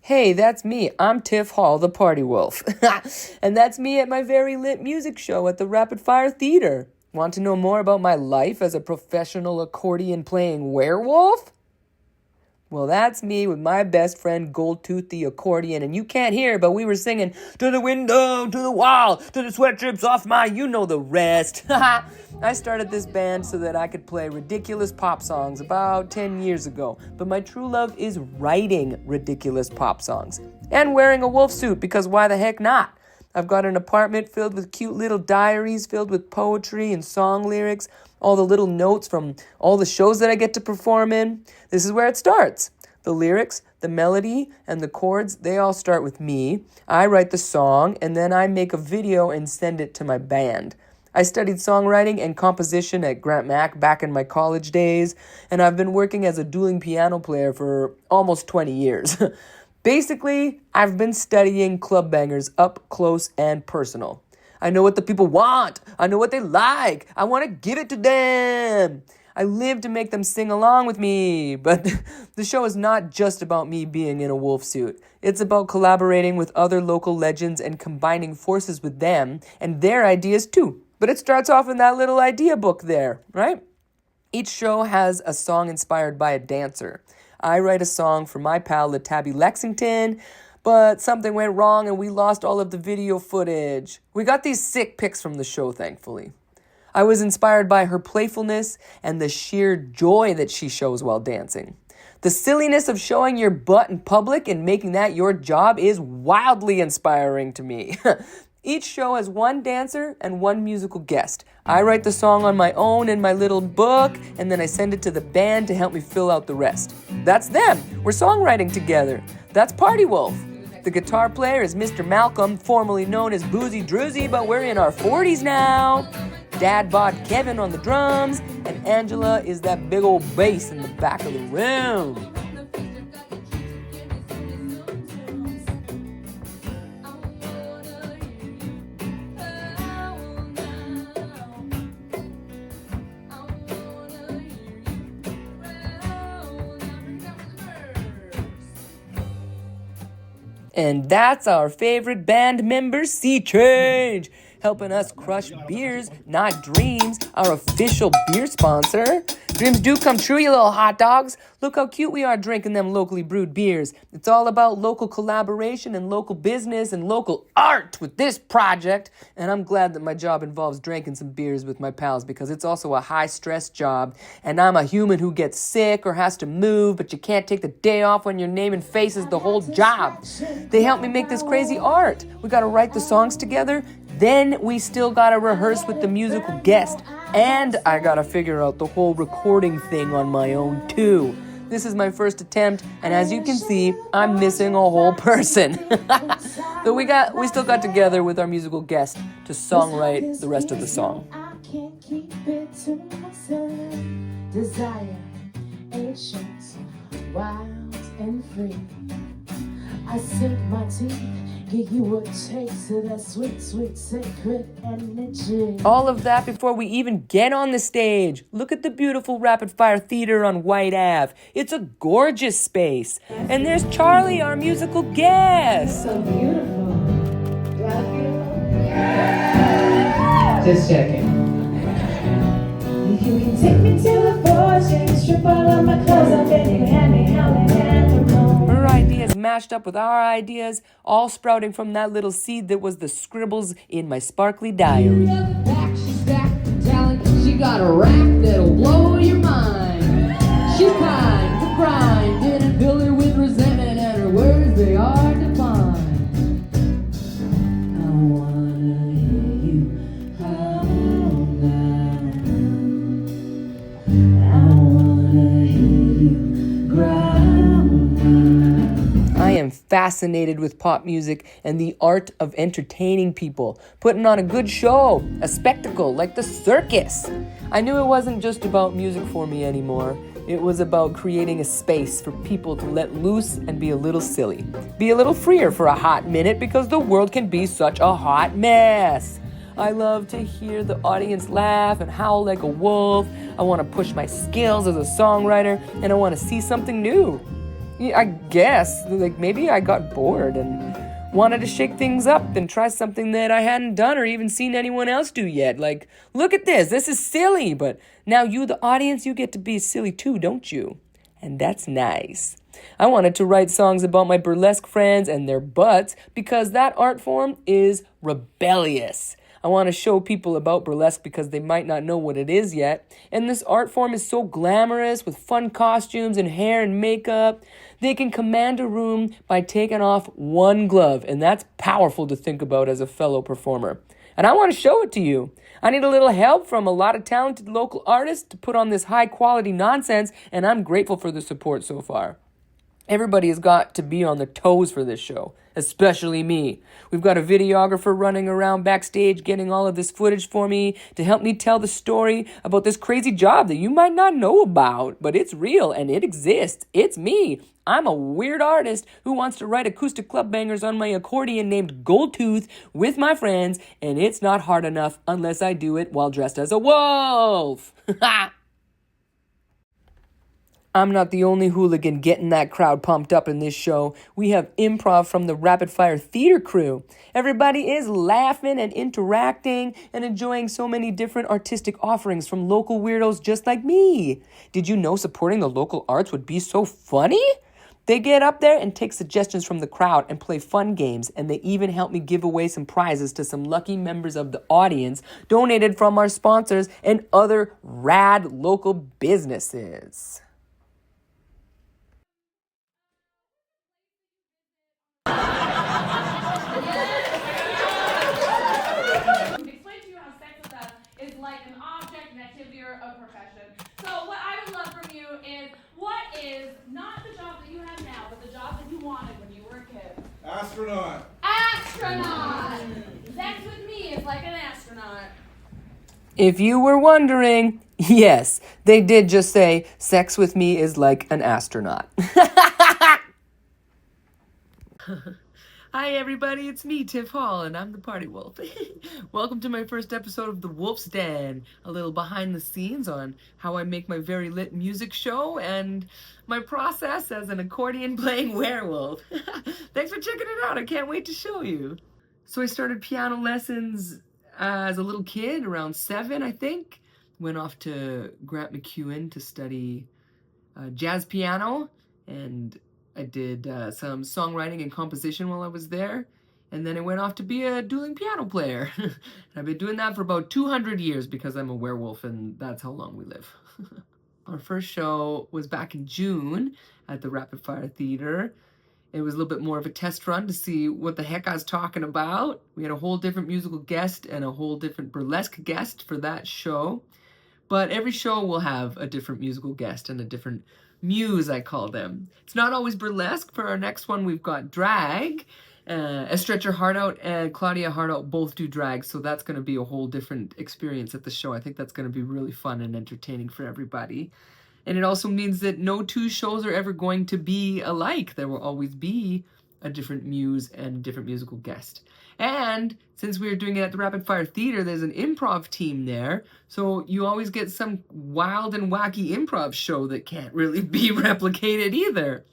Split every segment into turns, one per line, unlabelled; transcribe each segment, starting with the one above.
Hey, that's me. I'm Tiff Hall, the party wolf. And that's me at my very lit music show at the Rapid Fire Theater. Want to know more about my life as a professional accordion-playing werewolf? Well, that's me with my best friend Goldtooth the accordion, and you can't hear, but we were singing, to the window, to the wall, to the sweat drips off my, you know the rest. I started this band so that I could play ridiculous pop songs about 10 years ago, but my true love is writing ridiculous pop songs. And wearing a wolf suit, because why the heck not? I've got an apartment filled with cute little diaries filled with poetry and song lyrics, all the little notes from all the shows that I get to perform in. This is where it starts. The lyrics, the melody, and the chords, they all start with me. I write the song, and then I make a video and send it to my band. I studied songwriting and composition at Grant Mac back in my college days, and I've been working as a dueling piano player for almost 20 years. Basically, I've been studying club bangers up close and personal. I know what the people want. I know what they like. I want to give it to them. I live to make them sing along with me. But the show is not just about me being in a wolf suit. It's about collaborating with other local legends and combining forces with them and their ideas too. But it starts off in that little idea book there, right? Each show has a song inspired by a dancer. I write a song for my pal Tabby Lexington, but something went wrong and we lost all of the video footage. We got these sick pics from the show, thankfully. I was inspired by her playfulness and the sheer joy that she shows while dancing. The silliness of showing your butt in public and making that your job is wildly inspiring to me. Each show has one dancer and one musical guest. I write the song on my own in my little book, and then I send it to the band to help me fill out the rest. That's them. We're songwriting together. That's Party Wolf. The guitar player is Mr. Malcolm, formerly known as Boozy Droozy, but we're in our 40s now. Dad bod Kevin on the drums, and Angela is that big old bass in the back of the room. And that's our favorite band member, Sea Change, helping us crush beers, not dreams, our official beer sponsor. Dreams do come true, you little hot dogs. Look how cute we are drinking them locally brewed beers. It's all about local collaboration and local business and local art with this project. And I'm glad that my job involves drinking some beers with my pals because it's also a high-stress job. And I'm a human who gets sick or has to move, but you can't take the day off when your name and face is the whole job. They help me make this crazy art. We gotta write the songs together. Then we still gotta rehearse with the musical guest. And I gotta figure out the whole recording thing on my own too. This is my first attempt, and as you can see, I'm missing a whole person. But we still got together with our musical guest to songwrite the rest of the song.
I can't keep it to myself. Desire, ancient, wild and free. I sink my teeth. Give you a taste of that sweet, sweet, sacred energy.
All of that before we even get on the stage. Look at the beautiful Rapid Fire Theater on White Ave. It's a gorgeous space. And there's Charlie, our musical guest.
So beautiful. Do I look beautiful? Yeah. Just checking. You can take me to the fortune, strip all of my clothes up and you hand me
her ideas mashed up with our ideas, all sprouting from that little seed that was the scribbles in my sparkly diary.
She's stacked with talent. She got a rap that'll blow your mind. She's kind to grind, didn't fill her with resentment, and her words they are divine. I wanna hear you howl now. I wanna hear you growl.
I am fascinated with pop music and the art of entertaining people, putting on a good show, a spectacle like the circus. I knew it wasn't just about music for me anymore. It was about creating a space for people to let loose and be a little silly. Be a little freer for a hot minute because the world can be such a hot mess. I love to hear the audience laugh and howl like a wolf. I want to push my skills as a songwriter, and I want to see something new. I guess, like, maybe I got bored and wanted to shake things up and try something that I hadn't done or even seen anyone else do yet. Like, look at this. This is silly, but now you, the audience, you get to be silly too, don't you? And that's nice. I wanted to write songs about my burlesque friends and their butts because that art form is rebellious. I want to show people about burlesque because they might not know what it is yet. And this art form is so glamorous with fun costumes and hair and makeup. They can command a room by taking off one glove. And that's powerful to think about as a fellow performer. And I want to show it to you. I need a little help from a lot of talented local artists to put on this high quality nonsense. And I'm grateful for the support so far. Everybody has got to be on their toes for this show, especially me. We've got a videographer running around backstage getting all of this footage for me to help me tell the story about this crazy job that you might not know about, but it's real and it exists. It's me. I'm a weird artist who wants to write acoustic club bangers on my accordion named Goldtooth with my friends, and it's not hard enough unless I do it while dressed as a wolf. I'm not the only hooligan getting that crowd pumped up in this show. We have improv from the Rapid Fire Theater crew. Everybody is laughing and interacting and enjoying so many different artistic offerings from local weirdos just like me. Did you know supporting the local arts would be so funny? They get up there and take suggestions from the crowd and play fun games, and they even help me give away some prizes to some lucky members of the audience donated from our sponsors and other rad local businesses.
Explain to you how sex with us is like an object, an activity, or a profession. So what I would love from you is, what is not the job that you have now, but the job that you wanted when you were a kid?
Astronaut.
Astronaut! Sex with me is like an astronaut.
If you were wondering, yes, they did just say, sex with me is like an astronaut. Hi everybody, it's me, Tiff Hall, and I'm the Party Wolf. Welcome to my first episode of The Wolf's Den, a little behind the scenes on how I make my very lit music show and my process as an accordion-playing werewolf. Thanks for checking it out, I can't wait to show you. So I started piano lessons as a little kid, around 7, I think. Went off to Grant McEwen to study jazz piano, and I did some songwriting and composition while I was there. And then I went off to be a dueling piano player. And I've been doing that for about 200 years because I'm a werewolf and that's how long we live. Our first show was back in June at the Rapid Fire Theater. It was a little bit more of a test run to see what the heck I was talking about. We had a whole different musical guest and a whole different burlesque guest for that show. But every show will have a different musical guest and a different muse, I call them. It's not always burlesque. For our next one, we've got drag. Stretcher Hartout and Claudia Hartout both do drag, so that's going to be a whole different experience at the show. I think that's going to be really fun and entertaining for everybody. And it also means that no two shows are ever going to be alike. There will always be a different muse and a different musical guest. And since we are doing it at the Rapid Fire Theater, there's an improv team there. So you always get some wild and wacky improv show that can't really be replicated either.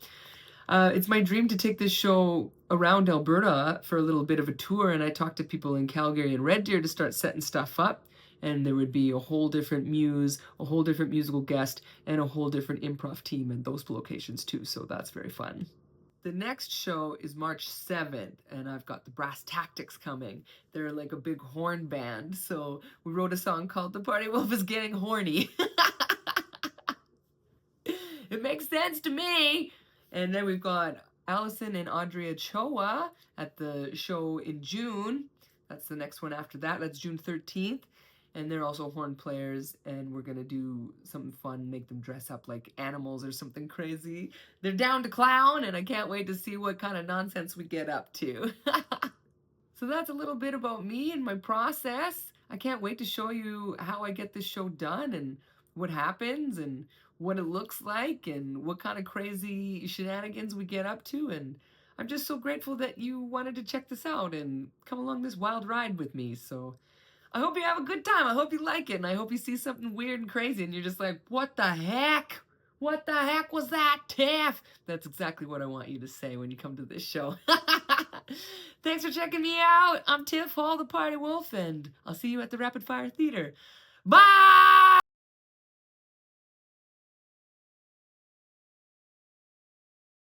It's my dream to take this show around Alberta for a little bit of a tour. And I talked to people in Calgary and Red Deer to start setting stuff up. And there would be a whole different muse, a whole different musical guest, and a whole different improv team in those locations too. So that's very fun. The next show is March 7th, and I've got the Brass Tactics coming. They're like a big horn band, so we wrote a song called The Party Wolf is Getting Horny. It makes sense to me! And then we've got Allison and Audrey Ochoa at the show in June. That's the next one after that. That's June 13th. And they're also horn players, and we're gonna do something fun, make them dress up like animals or something crazy. They're down to clown, and I can't wait to see what kind of nonsense we get up to. So that's a little bit about me and my process. I can't wait to show you how I get this show done and what happens and what it looks like and what kind of crazy shenanigans we get up to. And I'm just so grateful that you wanted to check this out and come along this wild ride with me. So I hope you have a good time. I hope you like it. And I hope you see something weird and crazy and you're just like, what the heck? What the heck was that, Tiff? That's exactly what I want you to say when you come to this show. Thanks for checking me out. I'm Tiff Hall, the Party Wolf, and I'll see you at the Rapid Fire Theater. Bye!